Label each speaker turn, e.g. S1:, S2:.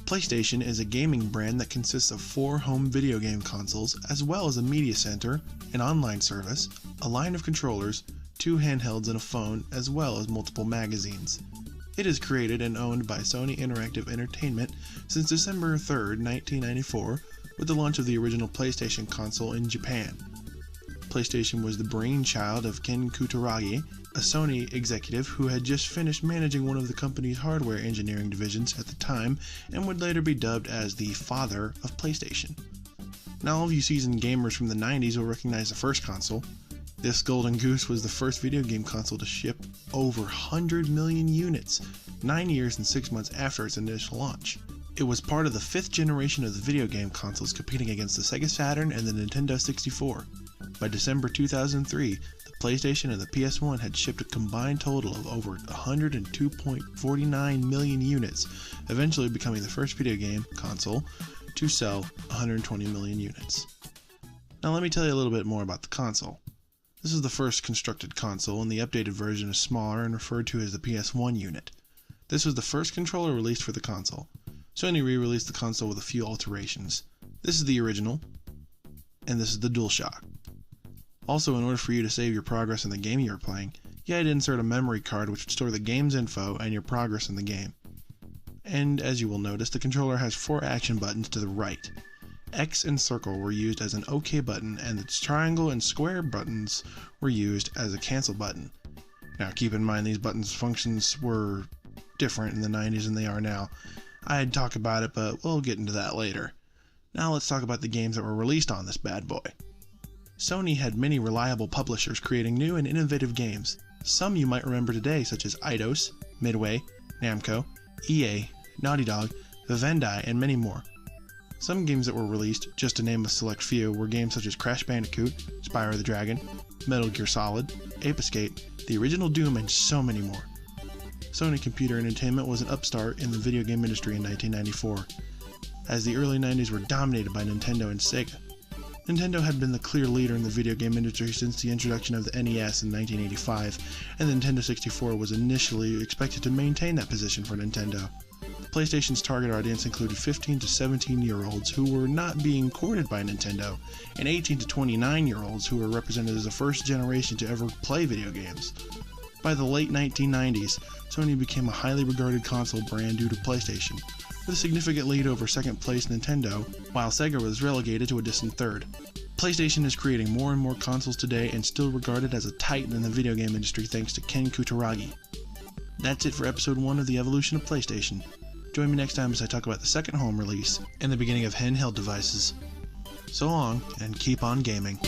S1: PlayStation is a gaming brand that consists of 4 home video game consoles, as well as a media center, an online service, a line of controllers, 2 handhelds and a phone, as well as multiple magazines. It is created and owned by Sony Interactive Entertainment since December 3, 1994, with the launch of the original PlayStation console in Japan. PlayStation was the brainchild of Ken Kutaragi, a Sony executive who had just finished managing one of the company's hardware engineering divisions at the time and would later be dubbed as the father of PlayStation. Now all of you seasoned gamers from the 90s will recognize the first console. This Golden Goose was the first video game console to ship over 100 million units, 9 years and 6 months after its initial launch. It was part of the 5th generation of the video game consoles competing against the Sega Saturn and the Nintendo 64. By December 2003, the PlayStation and the PS1 had shipped a combined total of over 102.49 million units, eventually becoming the first video game console to sell 120 million units. Now let me tell you a little bit more about the console. This is the first constructed console, and the updated version is smaller and referred to as the PS1 unit. This was the first controller released for the console. Sony re-released the console with a few alterations. This is the original, and this is the DualShock. Also, in order for you to save your progress in the game you were playing, you had to insert a memory card which would store the game's info and your progress in the game. And as you will notice, the controller has 4 action buttons to the right. X and circle were used as an OK button, and the triangle and square buttons were used as a cancel button. Now keep in mind these buttons' functions were different in the 90s than they are now. I'd talk about it, but we'll get into that later. Now let's talk about the games that were released on this bad boy. Sony had many reliable publishers creating new and innovative games. Some you might remember today, such as Eidos, Midway, Namco, EA, Naughty Dog, Vivendi, and many more. Some games that were released, just to name a select few, were games such as Crash Bandicoot, Spyro the Dragon, Metal Gear Solid, Ape Escape, the original Doom, and so many more. Sony Computer Entertainment was an upstart in the video game industry in 1994, as the early 90s were dominated by Nintendo and Sega. Nintendo had been the clear leader in the video game industry since the introduction of the NES in 1985, and the Nintendo 64 was initially expected to maintain that position for Nintendo. PlayStation's target audience included 15 to 17-year-olds who were not being courted by Nintendo, and 18 to 29-year-olds who were represented as the first generation to ever play video games. By the late 1990s, Sony became a highly regarded console brand due to PlayStation, with a significant lead over second-place Nintendo, while Sega was relegated to a distant third. PlayStation is creating more and more consoles today and still regarded as a titan in the video game industry thanks to Ken Kutaragi. That's it for episode 1 of the evolution of PlayStation. Join me next time as I talk about the second home release and the beginning of handheld devices. So long, and keep on gaming.